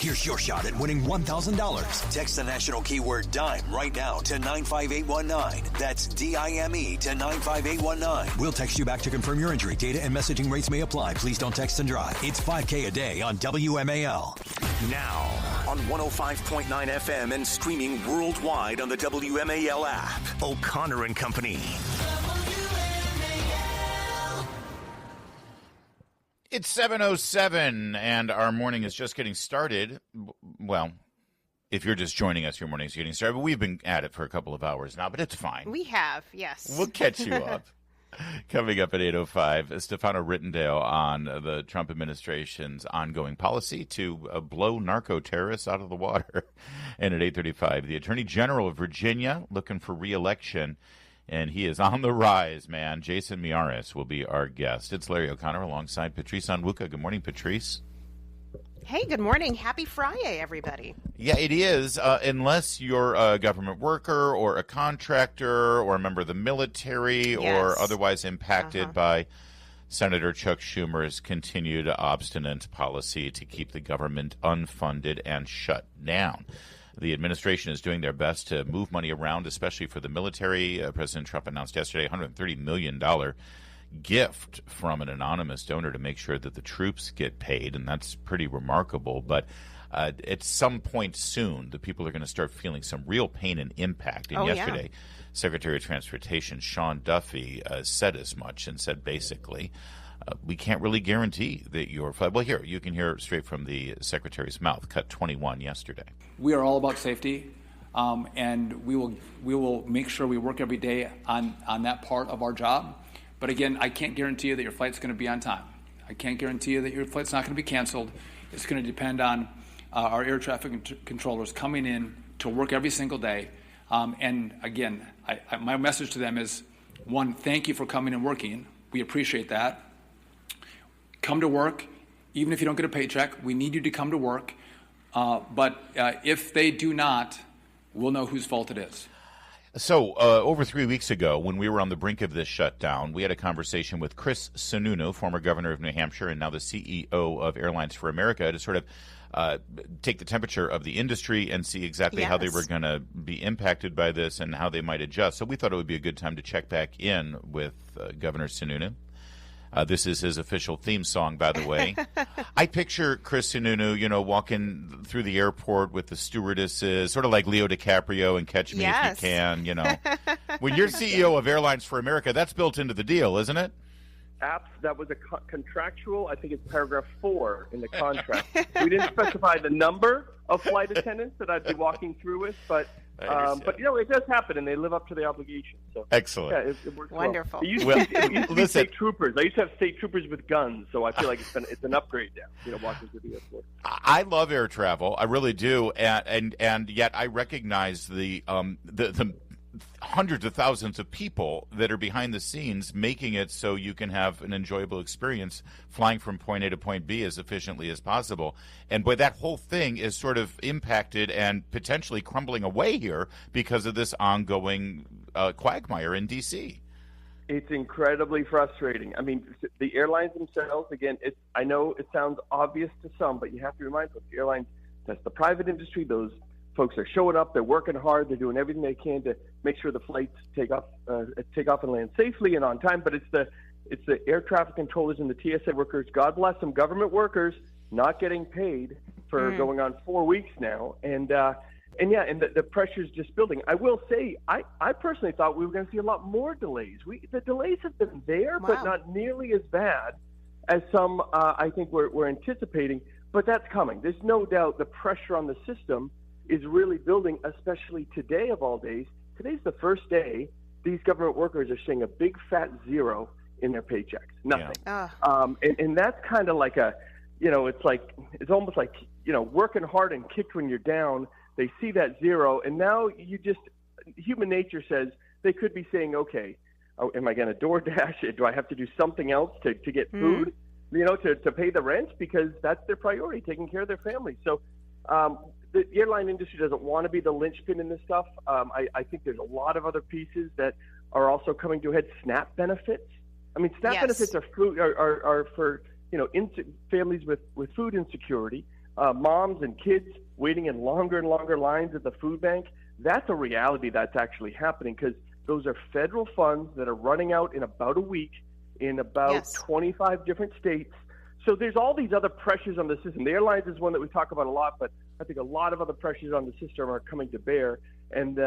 Here's your shot at winning $1,000. Text the national keyword DIME right now to 95819. That's DIME to 95819. We'll text you back to confirm your entry. Data and messaging rates may apply. Please don't text and drive. It's $5K a day on WMAL. Now on 105.9 FM and streaming worldwide on the WMAL app. O'Connor and Company. It's 7:07, and our morning is just getting started. Well, if you're just joining us, your morning's getting started. But we've been at it for a couple of hours now, but it's fine. We have, yes. We'll catch you up. Coming up at 8:05, Stefano Rittendale on the Trump administration's ongoing policy to blow narco-terrorists out of the water. And at 8:35, the Attorney General of Virginia looking for re-election. And he is on the rise, man. Jason Miyares will be our guest. It's Larry O'Connor alongside Patrice Onwuka. Good morning, Patrice. Hey, good morning. Happy Friday, everybody. Yeah, it is. Unless you're a government worker or a contractor or a member of the military or otherwise impacted by Senator Chuck Schumer's continued obstinate policy to keep the government unfunded and shut down. The administration is doing their best to move money around, especially for the military. President Trump announced yesterday a $130 million gift from an anonymous donor to make sure that the troops get paid, and that's pretty remarkable. But at some point soon, the people are going to start feeling some real pain and impact. And yesterday, Secretary of Transportation Sean Duffy said as much and said basically, we can't really guarantee that your flight. Well, here, you can hear straight from the Secretary's mouth, cut 21 yesterday. We are all about safety, and we will make sure we work every day on that part of our job. But again, I can't guarantee you that your flight's going to be on time. I can't guarantee you that your flight's not going to be canceled. It's going to depend on our air traffic controllers coming in to work every single day. And again, my message to them is, one, thank you for coming and working. We appreciate that. Come to work, even if you don't get a paycheck. We need you to come to work. But if they do not, we'll know whose fault it is. So over 3 weeks ago, when we were on the brink of this shutdown, we had a conversation with Chris Sununu, former governor of New Hampshire and now the CEO of Airlines for America, to sort of take the temperature of the industry and see exactly how they were going to be impacted by this and how they might adjust. So we thought it would be a good time to check back in with Governor Sununu. This is his official theme song, by the way. I picture Chris Sununu, walking through the airport with the stewardesses, sort of like Leo DiCaprio and Catch Me If You Can, When you're CEO of Airlines for America, that's built into the deal, isn't it? That was a contractual, I think it's paragraph 4 in the contract. We didn't specify the number of flight attendants that I'd be walking through with, but it does happen, and they live up to the obligation. So excellent. Yeah, it works wonderful. Well. It used to be state troopers. I used to have state troopers with guns, so I feel like it's an upgrade now. Walking through the airport. I love air travel, I really do, and yet I recognize the hundreds of thousands of people that are behind the scenes making it so you can have an enjoyable experience flying from point A to point B as efficiently as possible. And boy, that whole thing is sort of impacted and potentially crumbling away here because of this ongoing quagmire in D.C. It's incredibly frustrating. I mean, the airlines themselves, again, I know it sounds obvious to some, but you have to remind folks, the airlines, that's the private industry. Those folks are showing up, they're working hard, they're doing everything they can to make sure the flights take off and land safely and on time. But it's the air traffic controllers and the TSA workers, God bless them, government workers, not getting paid for going on 4 weeks now. And the pressure's just building. I will say, I personally thought we were going to see a lot more delays. The delays have been there, but not nearly as bad as some I think we're anticipating. But that's coming. There's no doubt the pressure on the system is really building, especially today of all days. Today's the first day these government workers are seeing a big fat zero in their paychecks. Nothing. Yeah. And that's kind of like it's almost like, working hard and kicked when you're down. They see that zero, and now human nature says they could be saying, okay, am I going to DoorDash it? Do I have to do something else to get food, to pay the rent? Because that's their priority, taking care of their family. So the airline industry doesn't want to be the linchpin in this stuff. I think there's a lot of other pieces that are also coming to a head. SNAP benefits. I mean, SNAP benefits are for families with food insecurity. moms and kids waiting in longer and longer lines at the food bank. That's a reality that's actually happening because those are federal funds that are running out in about a week in about 25 different states. So there's all these other pressures on the system. The airlines is one that we talk about a lot, but I think a lot of other pressures on the system are coming to bear. And,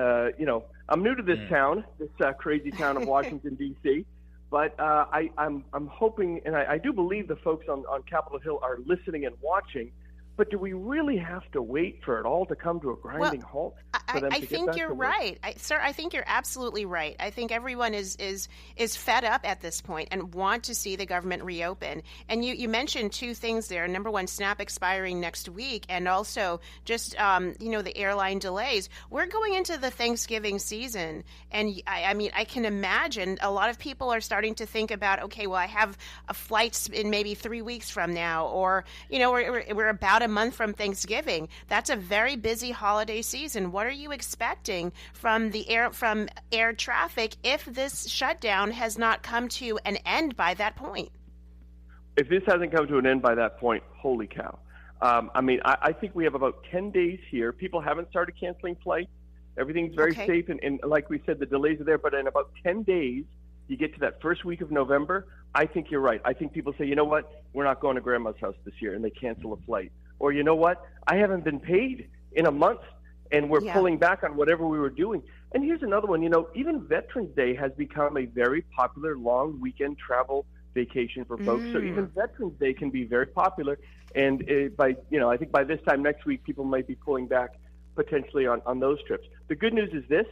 I'm new to this town, this crazy town of Washington, D.C., but I'm hoping, and I do believe the folks on Capitol Hill are listening and watching. But do we really have to wait for it all to come to a grinding halt? I think you're right, sir. I think you're absolutely right. I think everyone is fed up at this point and want to see the government reopen. And you mentioned two things there. Number one, SNAP expiring next week, and also just the airline delays. We're going into the Thanksgiving season, and I mean I can imagine a lot of people are starting to think about, okay, well I have a flight in maybe 3 weeks from now, or we're about a month from Thanksgiving. That's a very busy holiday season. What are you expecting from air traffic if this shutdown has not come to an end by that point? If this hasn't come to an end by that point, holy cow. I think we have about 10 days here. People haven't started canceling flights. Everything's very safe, and like we said, the delays are there, but in about 10 days, you get to that first week of November, I think you're right. I think people say, you know what, we're not going to grandma's house this year, and they cancel a flight. Or, you know what, I haven't been paid in a month, and we're pulling back on whatever we were doing. And here's another one. Even Veterans Day has become a very popular long weekend travel vacation for folks. So even Veterans Day can be very popular. And I think by this time next week, people might be pulling back potentially on those trips. The good news is this.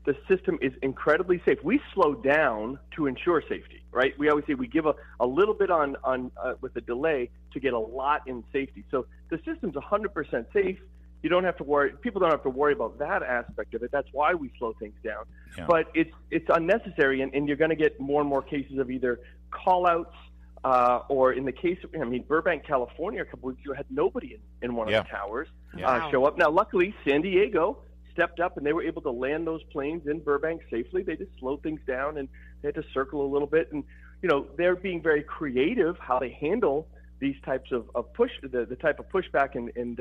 The system is incredibly safe. We slow down to ensure safety, right? We always say we give a little bit on with a delay to get a lot in safety. So the system's 100% safe. You don't have to worry. People don't have to worry about that aspect of it. That's why we slow things down. Yeah. But it's unnecessary, and you're going to get more and more cases of either call-outs or in the case of, Burbank, California, a couple weeks ago had nobody in one of the towers show up. Now, luckily, San Diego stepped up, and they were able to land those planes in Burbank safely. They just slowed things down, and they had to circle a little bit. And, they're being very creative how they handle these types of push, the type of pushback and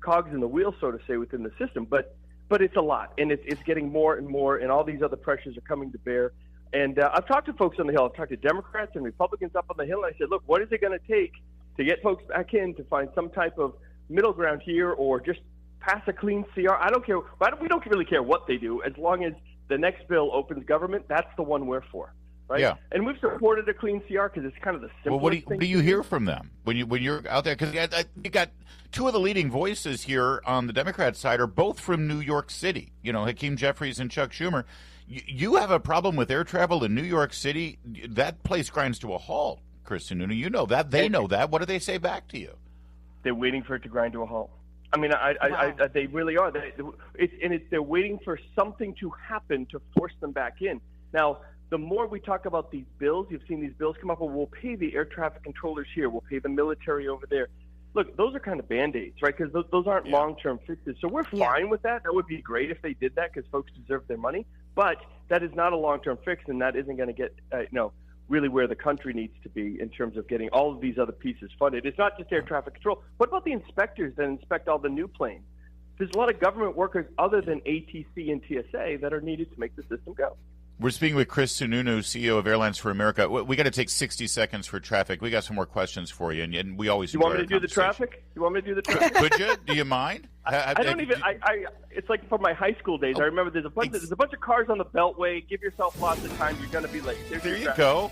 cogs in the wheel, so to say, within the system. But it's a lot, and it's getting more and more, and all these other pressures are coming to bear. And I've talked to folks on the Hill. I've talked to Democrats and Republicans up on the Hill, and I said, look, what is it going to take to get folks back in, to find some type of middle ground here, or just pass a clean CR? I don't care. We don't really care what they do, as long as the next bill opens government. That's the one we're for, right? Yeah. And we've supported a clean CR because it's kind of the simplest thing. What do you hear from them when you're out there? Because you got two of the leading voices here on the Democrat side are both from New York City. Hakeem Jeffries and Chuck Schumer. You have a problem with air travel in New York City. That place grinds to a halt, Chris Sununu. You know that. They know that. What do they say back to you? They're waiting for it to grind to a halt. They really are. They're waiting for something to happen to force them back in. Now, the more we talk about these bills, you've seen these bills come up, well, we'll pay the air traffic controllers here, we'll pay the military over there. Look, those are kind of Band-Aids, right? Because those aren't long-term fixes. So we're fine with that. That would be great if they did that, because folks deserve their money. But that is not a long-term fix, and that isn't going to get really where the country needs to be in terms of getting all of these other pieces funded. It's not just air traffic control. What about the inspectors that inspect all the new planes? There's a lot of government workers other than ATC and TSA that are needed to make the system go. We're speaking with Chris Sununu, CEO of Airlines for America. We got to take 60 seconds for traffic. We got some more questions for you, and we always. You want me to do the traffic? Could you? Do you mind? I don't even. It's like from my high school days. I remember there's a bunch of cars on the Beltway. Give yourself lots of time. You're going to be late. There you go.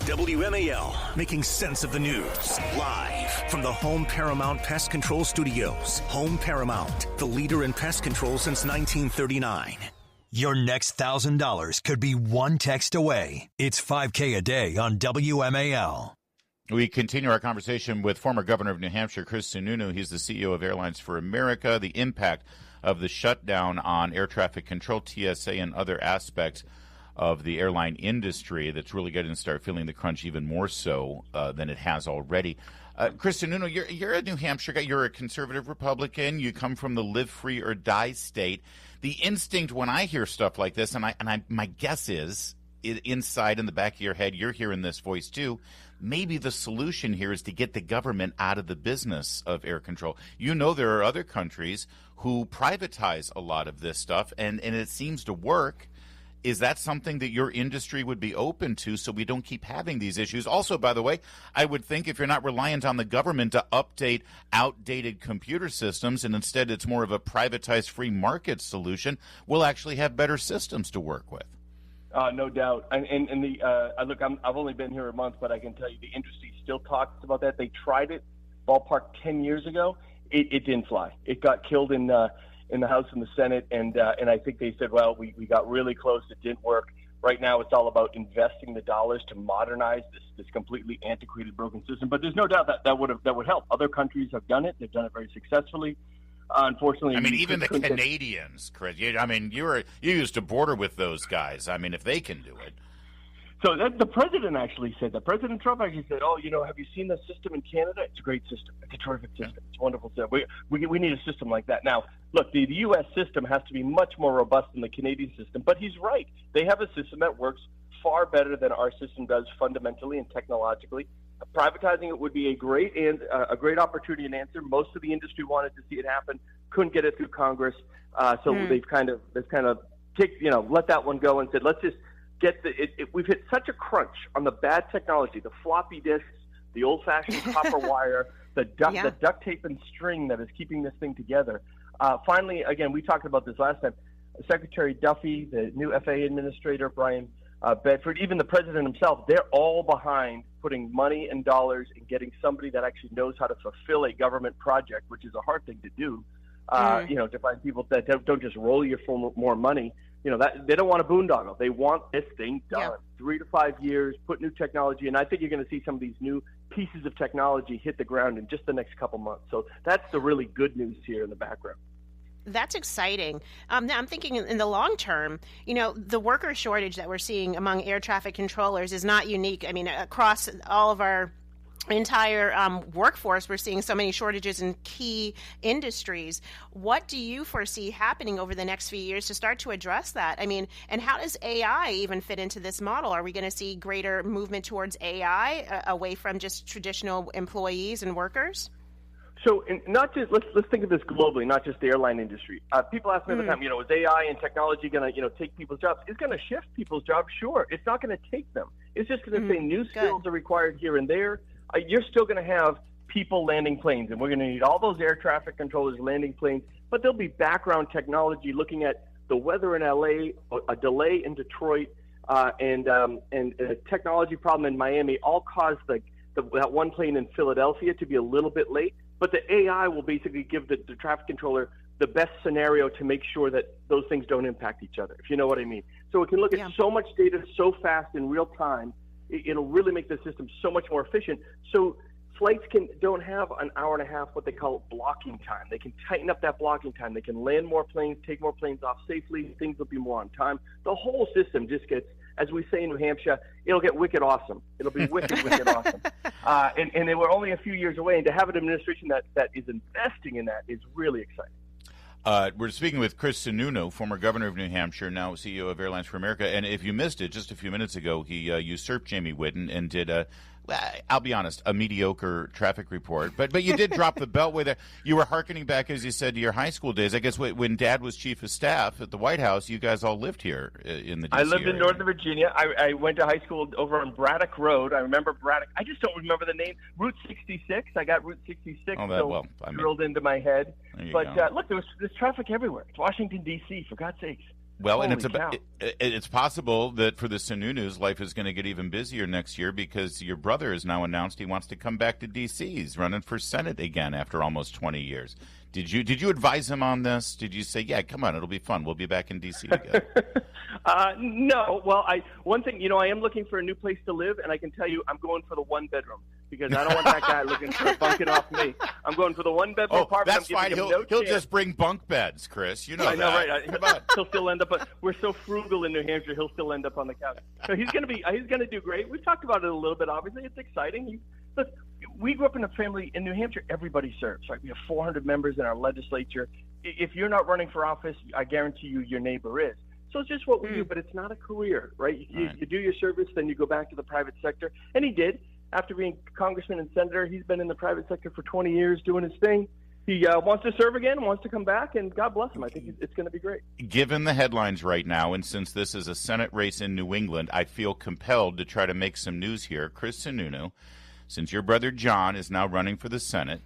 WMAL, making sense of the news. Live from the Home Paramount Pest Control Studios. Home Paramount, the leader in pest control since 1939. Your next $1,000 could be one text away. It's $5K a day on WMAL. We continue our conversation with former governor of New Hampshire, Chris Sununu. He's the CEO of Airlines for America. The impact of the shutdown on air traffic control, TSA, and other aspects of the airline industry that's really going to start feeling the crunch even more so than it has already. Chris Sununu, you're a New Hampshire guy. You're a conservative Republican. You come from the live free or die state. The instinct when I hear stuff like this, and my guess is inside in the back of your head, you're hearing this voice too. Maybe the solution here is to get the government out of the business of air control. You know, there are other countries who privatize a lot of this stuff, and it seems to work. Is that something that your industry would be open to so we don't keep having these issues? Also, by the way, I would think if you're not reliant on the government to update outdated computer systems and instead it's more of a privatized free market solution, we'll actually have better systems to work with. No doubt. Look, I've only been here a month, but I can tell you the industry still talks about that. They tried it ballpark 10 years ago. It didn't fly. It got killed in the House and the Senate, and I think they said, well, we got really close. It didn't work. Right now, it's all about investing the dollars to modernize this completely antiquated, broken system. But there's no doubt that would help. Other countries have done it. They've done it very successfully. Unfortunately, I mean, even the Canadians, Chris. You used to border with those guys. I mean, if they can do it. So the president actually said that. President Trump actually said, "Oh, have you seen the system in Canada? It's a great system. It's a terrific system. It's a wonderful system. We need a system like that." Now, look, the U.S. system has to be much more robust than the Canadian system. But he's right. They have a system that works far better than our system does fundamentally and technologically. Privatizing it would be a great opportunity and answer. Most of the industry wanted to see it happen, couldn't get it through Congress, so they've kind of let that one go and said, let's just get we've hit such a crunch on the bad technology, the floppy disks, the old-fashioned copper wire, the duct tape and string that is keeping this thing together. Finally, again, we talked about this last time. Secretary Duffy, the new FAA administrator, Brian Bedford, even the president himself, they're all behind putting money and dollars and getting somebody that actually knows how to fulfill a government project, which is a hard thing to do. To find people that don't just roll you for more money. That they don't want a boondoggle. They want this thing done. Yeah. 3 to 5 years, put new technology, and I think you're going to see some of these new pieces of technology hit the ground in just the next couple months. So that's the really good news here in the background. That's exciting. Now I'm thinking in the long term, the worker shortage that we're seeing among air traffic controllers is not unique. I mean, across all of our entire workforce, we're seeing so many shortages in key industries. What do you foresee happening over the next few years to start to address that? I mean, and how does AI even fit into this model? Are we going to see greater movement towards AI away from just traditional employees and workers? So, not just let's think of this globally, not just the airline industry. People ask me all the time, is AI and technology going to take people's jobs? It's going to shift people's jobs, sure. It's not going to take them. It's just going to say new skills are required here and there. You're still going to have people landing planes, and we're going to need all those air traffic controllers landing planes. But there'll be background technology looking at the weather in LA, a delay in Detroit, and a technology problem in Miami. All caused that one plane in Philadelphia to be a little bit late. But the AI will basically give the traffic controller the best scenario to make sure that those things don't impact each other, if you know what I mean. So it can look at so much data so fast in real time. It'll really make the system so much more efficient. So flights don't have an hour and a half, what they call blocking time. They can tighten up that blocking time. They can land more planes, take more planes off safely. Things will be more on time. The whole system just gets, as we say in New Hampshire, it'll get wicked awesome. It'll be wicked awesome. And we're only a few years away. And to have an administration that is investing in that is really exciting. We're speaking with Chris Sununu, former governor of New Hampshire, now CEO of Airlines for America. And if you missed it, just a few minutes ago, he usurped Jamie Whitten and did I'll be honest, a mediocre traffic report. But you did drop the beltway there. You were hearkening back, as you said, to your high school days. I guess when Dad was chief of staff at the White House, you guys all lived here in the DC I lived area. in Northern Virginia. I went to high school over on Braddock Road. I remember Braddock. I just don't remember the name. Route 66. I got Route 66 drilled into my head. But look, there's traffic everywhere. It's Washington, D.C., for God's sakes. Well, and it's possible that for the Sununus, life is going to get even busier next year because your brother has now announced he wants to come back to D.C. He's running for Senate again after almost 20 years. Did you advise him on this? Did you say, yeah, come on, it'll be fun. We'll be back in D.C. together? No. Well, one thing, I am looking for a new place to live, and I can tell you I'm going for the one-bedroom because I don't want that guy looking for bunking off me. I'm going for the one-bedroom apartment. That's fine. He'll just bring bunk beds, Chris. You know I know, that. Right? Come on. He'll still end up. We're so frugal in New Hampshire. He'll still end up on the couch. So he's going to do great. We've talked about it a little bit. Obviously, it's exciting. Look, we grew up in a family in New Hampshire. Everybody serves. Right? We have 400 members in our legislature. If you're not running for office, I guarantee you, your neighbor is. So it's just what we do, but it's not a career, right? You do your service, then you go back to the private sector. And he did. After being congressman and senator, he's been in the private sector for 20 years doing his thing. He wants to serve again, wants to come back, and God bless him. I think it's going to be great. Given the headlines right now, and since this is a Senate race in New England, I feel compelled to try to make some news here. Chris Sununu, since your brother John is now running for the Senate,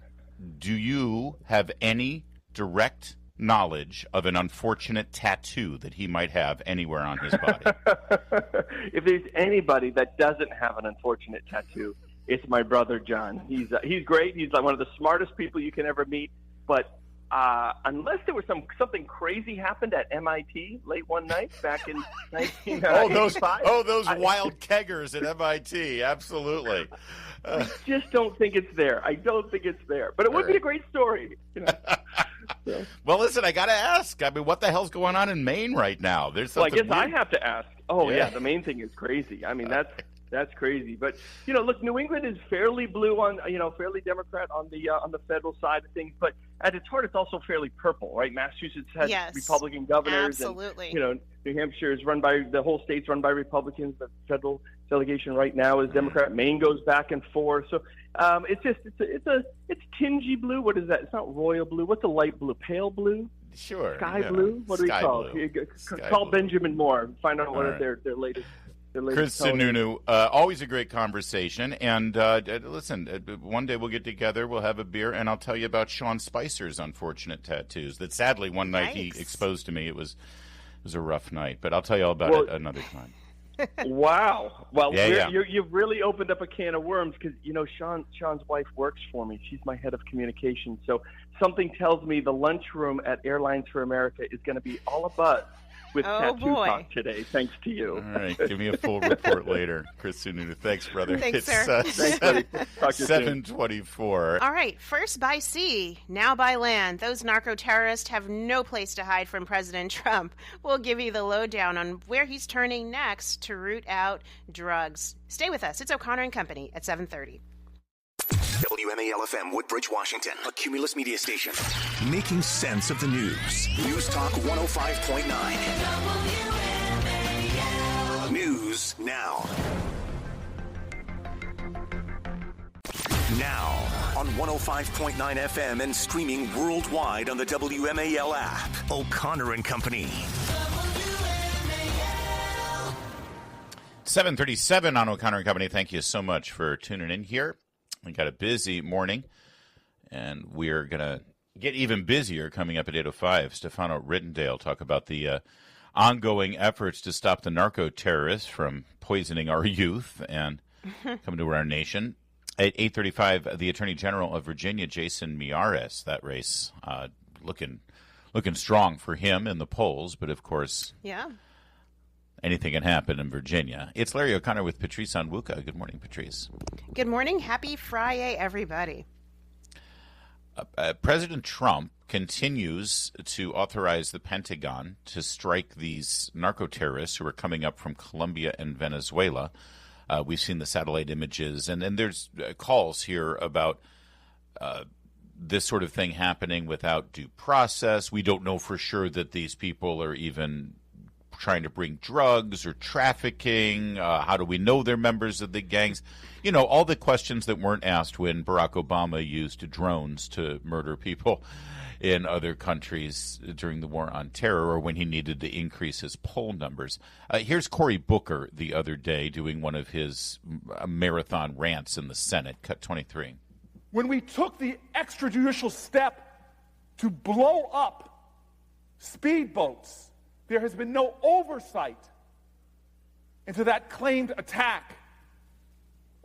do you have any direct knowledge of an unfortunate tattoo that he might have anywhere on his body? If there's anybody that doesn't have an unfortunate tattoo, it's my brother John. He's great. He's like one of the smartest people you can ever meet. But unless there was something crazy happened at MIT late one night back in 1985. those wild keggers at MIT. Absolutely. I just don't think it's there. I don't think it's there. But it would be a great story. So. Well, listen, I got to ask. I mean, what the hell's going on in Maine right now? There's something I guess weird. I have to ask. Oh, yeah, the Maine thing is crazy. I mean, that's crazy. But, look, New England is fairly blue on, fairly Democrat on the federal side of things. But at its heart, it's also fairly purple, right? Massachusetts has Republican governors. Absolutely. And, New Hampshire is the whole state's run by Republicans. The federal delegation right now is Democrat. Maine goes back and forth. So it's tingy blue. What is that? It's not royal blue. What's a light blue? Pale blue? Sure. Sky blue? What do we call it? Call Benjamin Moore. Find out what their latest. Chris Sununu, always a great conversation. And listen, one day we'll get together, we'll have a beer, and I'll tell you about Sean Spicer's unfortunate tattoos that sadly one night he exposed to me. It was a rough night, but I'll tell you all about it another time. Wow. Well, you've really opened up a can of worms because, Sean's wife works for me. She's my head of communications. So something tells me the lunchroom at Airlines for America is going to be all abuzz with tattoo talk today, thanks to you. All right, give me a full report later. Chris Sununu, thanks, brother. Thanks, sir. Thanks, buddy. Talk to you soon. 7:24. All right, first by sea, now by land. Those narco-terrorists have no place to hide from President Trump. We'll give you the lowdown on where he's turning next to root out drugs. Stay with us. It's O'Connor and Company at 7:30. WMAL FM, Woodbridge, Washington, a Cumulus media station. Making sense of the news. News Talk 105.9. News now. Now on 105.9 FM and streaming worldwide on the WMAL app. O'Connor and Company. 7:37 on O'Connor and Company. Thank you so much for tuning in here. We got a busy morning, and we're going to get even busier coming up at 8:05. Stefano Rittendale talk about the ongoing efforts to stop the narco-terrorists from poisoning our youth and coming to our nation. At 8:35, the Attorney General of Virginia, Jason Miyares, that race looking strong for him in the polls, but of course, anything can happen in Virginia. It's Larry O'Connor with Patrice Onwuka. Good morning, Patrice. Good morning. Happy Friday, everybody. President Trump continues to authorize the Pentagon to strike these narco-terrorists who are coming up from Colombia and Venezuela. We've seen the satellite images, and there's calls here about this sort of thing happening without due process. We don't know for sure that these people are even trying to bring drugs or trafficking. How do we know they're members of the gangs? All the questions that weren't asked when Barack Obama used drones to murder people in other countries during the war on terror, or when he needed to increase his poll numbers. Here's Cory Booker the other day doing one of his marathon rants in the Senate. Cut 23. When we took the extrajudicial step to blow up speedboats, there has been no oversight into that claimed attack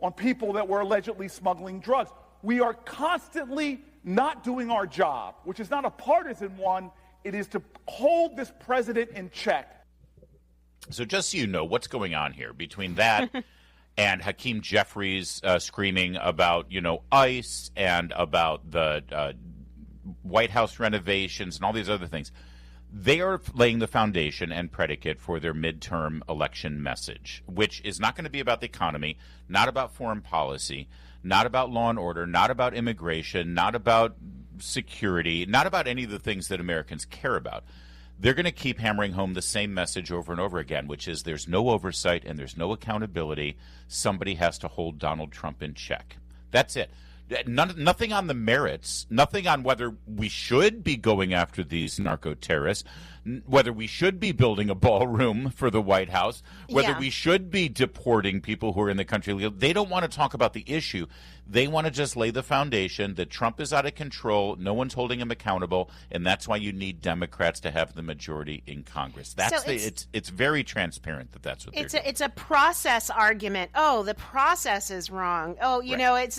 on people that were allegedly smuggling drugs. We are constantly not doing our job, which is not a partisan one. It is to hold this president in check. So just so you know what's going on here between that and Hakeem Jeffries screaming about, ICE and about the White House renovations and all these other things. They are laying the foundation and predicate for their midterm election message, which is not going to be about the economy, not about foreign policy, not about law and order, not about immigration, not about security, not about any of the things that Americans care about. they're going to keep hammering home the same message over and over again, which is there's no oversight and there's no accountability. Somebody has to hold Donald Trump in check. That's it. Nothing on the merits, nothing on whether we should be going after these narco-terrorists, whether we should be building a ballroom for the White House, whether we should be deporting people who are in the country. They don't want to talk about the issue. They want to just lay the foundation that Trump is out of control, no one's holding him accountable, and that's why you need Democrats to have the majority in Congress. It's very transparent that that's what they're doing. It's a process argument. Oh, the process is wrong. Oh, you know, that's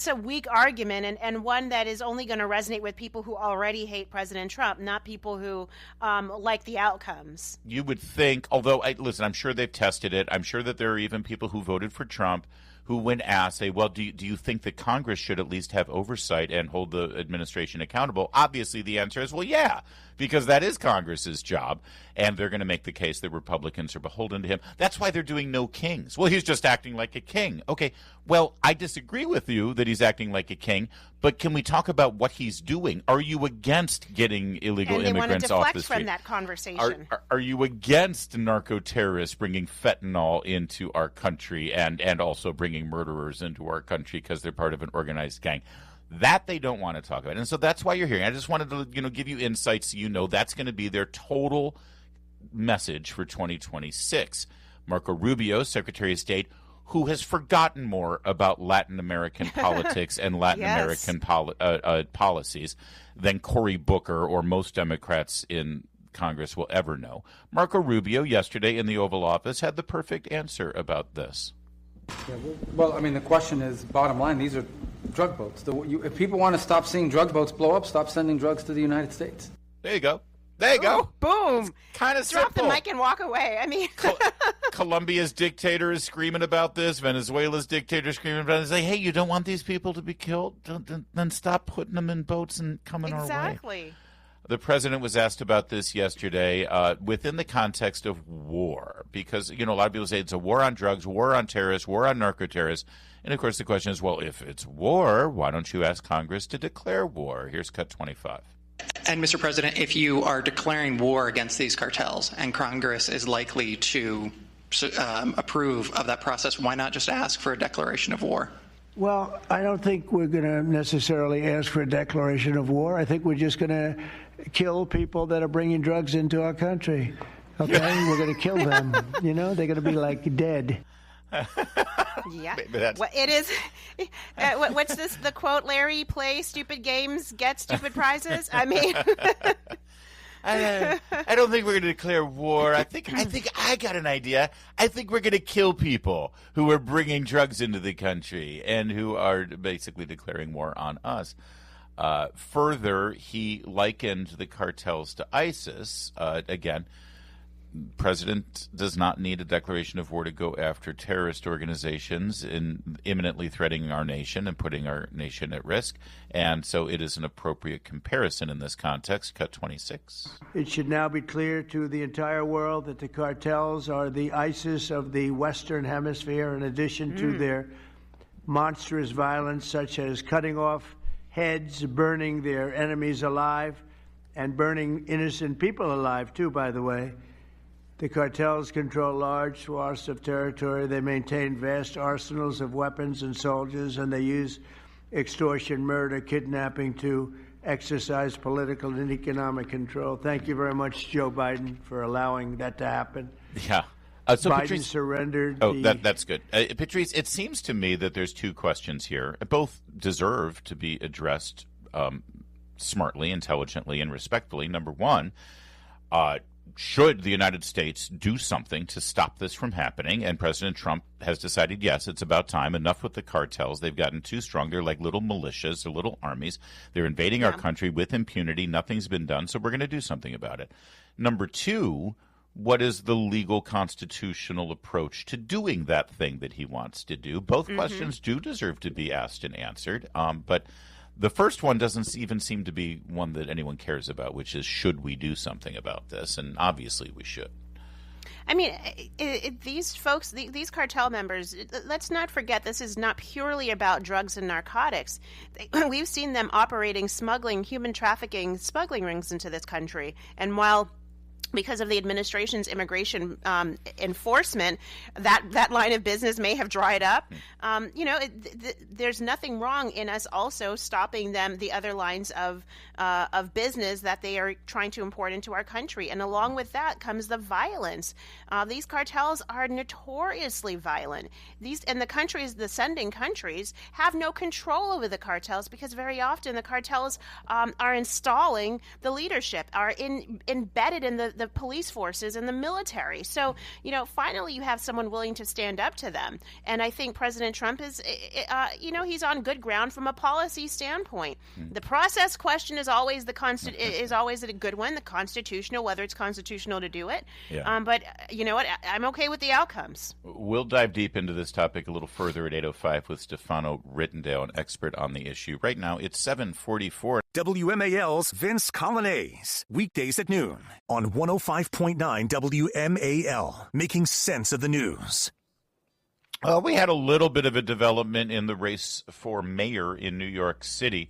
a weak argument and one that is only going to resonate with people who already hate President Trump, not people who like the outcomes. You would think, although, listen, I'm sure they've tested it. I'm sure that there are even people who voted for Trump who, when asked, say, well, do you think that Congress should at least have oversight and hold the administration accountable? Obviously, the answer is, well, yeah, because that is Congress's job, and they're going to make the case that Republicans are beholden to him. That's why they're doing no kings. Well, he's just acting like a king. Okay, well, I disagree with you that he's acting like a king, but can we talk about what he's doing? Are you against getting illegal immigrants off the street? From that conversation. Are you against narco-terrorists bringing fentanyl into our country and also bringing murderers into our country because they're part of an organized gang? That they don't want to talk about. And so that's why you're hearing. I just wanted to give you insights so that's going to be their total message for 2026. Marco Rubio, Secretary of State, who has forgotten more about Latin American politics and Latin American policies than Cory Booker or most Democrats in Congress will ever know. Marco Rubio yesterday in the Oval Office had the perfect answer about this. Yeah, well, I mean, the question is, bottom line, these are drug boats. If people want to stop seeing drug boats blow up, stop sending drugs to the United States. There you go. There you go. Boom. Kind of simple. Drop the mic and walk away. I mean, Colombia's dictator is screaming about this. Venezuela's dictator is screaming about it. Say, hey, you don't want these people to be killed? Then stop putting them in boats and coming our way. Exactly. The president was asked about this yesterday within the context of war, because, a lot of people say it's a war on drugs, war on terrorists, war on narco-terrorists. And, of course, the question is, well, if it's war, why don't you ask Congress to declare war? Here's Cut 25. And, Mr. President, if you are declaring war against these cartels and Congress is likely to approve of that process, why not just ask for a declaration of war? Well, I don't think we're going to necessarily ask for a declaration of war. I think we're just going to kill people that are bringing drugs into our country. Okay? We're going to kill them. They're going to be like dead. Yeah. Well, it is. What's this? The quote, Larry, play stupid games, get stupid prizes? I mean. I don't think we're going to declare war. I think I got an idea. I think we're going to kill people who are bringing drugs into the country and who are basically declaring war on us. Further, he likened the cartels to ISIS. Again, President does not need a declaration of war to go after terrorist organizations in imminently threatening our nation and putting our nation at risk. And so it is an appropriate comparison in this context. Cut 26. It should now be clear to the entire world that the cartels are the ISIS of the Western Hemisphere, in addition to their monstrous violence, such as cutting off heads, burning their enemies alive, and burning innocent people alive, too, by the way. The cartels control large swaths of territory. They maintain vast arsenals of weapons and soldiers, and they use extortion, murder, kidnapping to exercise political and economic control. Thank you very much, Joe Biden, for allowing that to happen. Yeah. So Biden Patrice, surrendered. That's good. Patrice, it seems to me that there's two questions here. Both deserve to be addressed smartly, intelligently, and respectfully. Number one, should the United States do something to stop this from happening? And President Trump has decided, yes, it's about time. Enough with the cartels. They've gotten too strong. They're like little militias. They're little armies. They're invading our country with impunity. Nothing's been done, so we're going to do something about it. Number two, what is the legal constitutional approach to doing that thing that he wants to do? Both questions do deserve to be asked and answered, but the first one doesn't even seem to be one that anyone cares about, which is, should we do something about this? And obviously we should. I mean, these folks, these cartel members, let's not forget this is not purely about drugs and narcotics. We've seen them operating smuggling, human trafficking, smuggling rings into this country. And while because of the administration's immigration enforcement, that line of business may have dried up. There's nothing wrong in us also stopping them, the other lines of business that they are trying to import into our country. And along with that comes the violence. These cartels are notoriously violent. The sending countries, have no control over the cartels because very often the cartels are installing the leadership, are embedded in the police forces and the military. So, finally you have someone willing to stand up to them. And I think President Trump is, he's on good ground from a policy standpoint. The process question is always always a good one, the constitutional, whether it's constitutional to do it. Yeah. But you know what? I'm okay with the outcomes. We'll dive deep into this topic a little further at 8:05 with Stefano Rittendale, an expert on the issue. Right now, it's 7:44. WMAL's Vince Colonnese, weekdays at noon on 105.9 WMAL, making sense of the news. We had a little bit of a development in the race for mayor in New York City.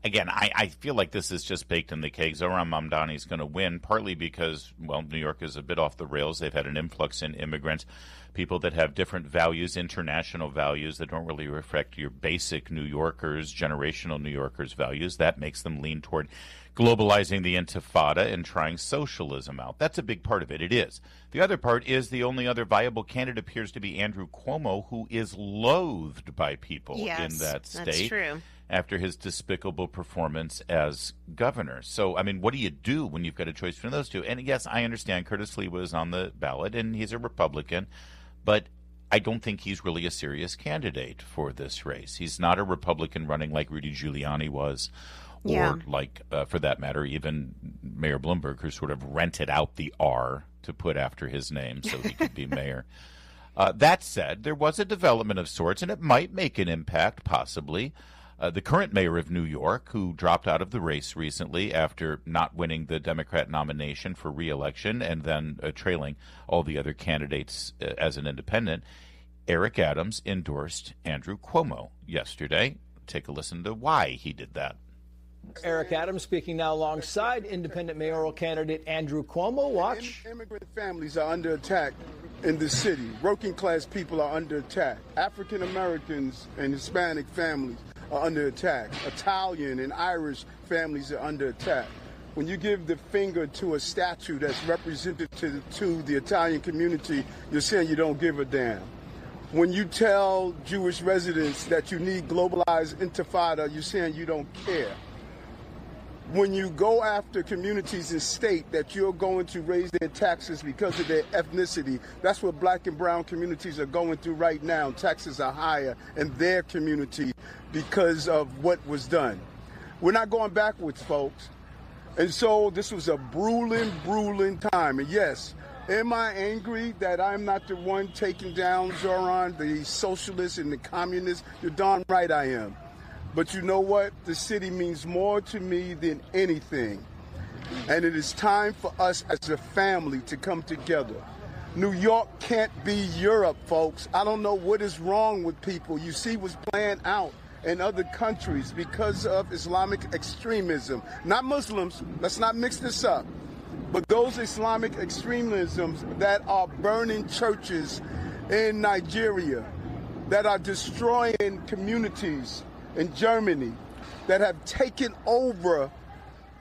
Again, I feel like this is just baked in the cake. Zohran Mamdani is going to win, partly because, New York is a bit off the rails. They've had an influx in immigrants, people that have different values, international values that don't really reflect your basic New Yorkers, generational New Yorkers' values. That makes them lean toward globalizing the intifada and trying socialism out. That's a big part of it. It is. The other part is the only other viable candidate appears to be Andrew Cuomo, who is loathed by people in that state. That's true. After his despicable performance as governor. So, what do you do when you've got a choice between those two? And yes, I understand Curtis Lee was on the ballot, and he's a Republican, but I don't think he's really a serious candidate for this race. He's not a Republican running like Rudy Giuliani was, or like, for that matter, even Mayor Bloomberg, who sort of rented out the R to put after his name so he could be mayor. That said, there was a development of sorts, and it might make an impact, possibly. The current mayor of New York, who dropped out of the race recently after not winning the Democrat nomination for re-election and then trailing all the other candidates as an independent, Eric Adams endorsed Andrew Cuomo yesterday. Take a listen to why he did that. Eric Adams speaking now alongside independent mayoral candidate Andrew Cuomo. Watch. Immigrant families are under attack in the city. Working class people are under attack. African Americans and Hispanic families are under attack. Italian and Irish families are under attack. When you give the finger to a statue that's representative to the Italian community, you're saying you don't give a damn. When you tell Jewish residents that you need globalized intifada, you're saying you don't care. When you go after communities and state that you're going to raise their taxes because of their ethnicity, that's what black and brown communities are going through right now. Taxes are higher in their community because of what was done. We're not going backwards, folks. And so this was a grueling time. And yes, am I angry that I'm not the one taking down Zohran, the socialist and the communist? You're darn right I am. But you know what? The city means more to me than anything. And it is time for us as a family to come together. New York can't be Europe, folks. I don't know what is wrong with people. You see what's playing out in other countries because of Islamic extremism. Not Muslims. Let's not mix this up. But those Islamic extremisms that are burning churches in Nigeria, that are destroying communities in Germany, that have taken over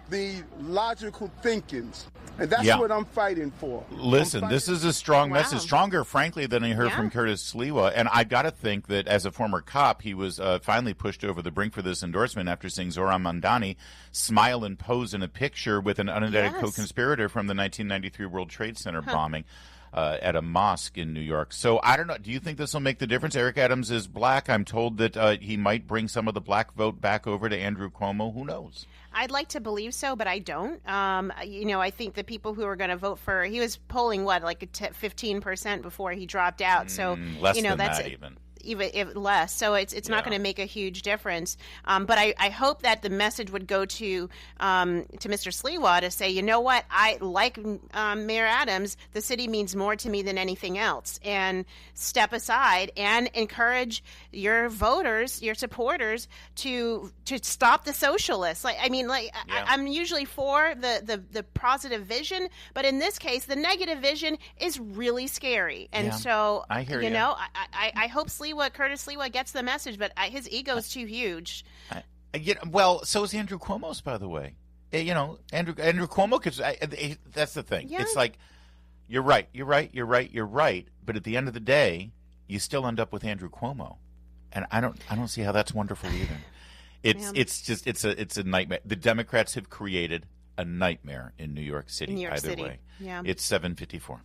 the logical thinkings. And that's what I'm fighting for. Listen, this is a strong message, stronger, frankly, than I heard from Curtis Sliwa. And I got to think that as a former cop, he was finally pushed over the brink for this endorsement after seeing Zohran Mamdani smile and pose in a picture with an unindicted co-conspirator from the 1993 World Trade Center bombing. At a mosque in New York. So I don't know. Do you think this will make the difference? Eric Adams is black. I'm told that he might bring some of the black vote back over to Andrew Cuomo. Who knows? I'd like to believe so, but I don't. I think the people who are going to vote he was polling 15% before he dropped out. So less than that even. even if less. So it's not going to make a huge difference. But I hope that the message would go to Mr. Sliwa to say, you know what, I like Mayor Adams. The city means more to me than anything else, and step aside and encourage your voters, your supporters, to stop the socialists. I'm usually for the positive vision, but in this case, the negative vision is really scary. And so I hear you. I hope Curtis Sliwa gets the message, but his ego is too huge. Well, so is Andrew Cuomo's, by the way. Andrew Cuomo, because that's the thing. Yeah. It's like, you're right. But at the end of the day, you still end up with Andrew Cuomo, and I don't see how that's wonderful either. It's a nightmare. The Democrats have created a nightmare in New York City. Either way, it's 7:54.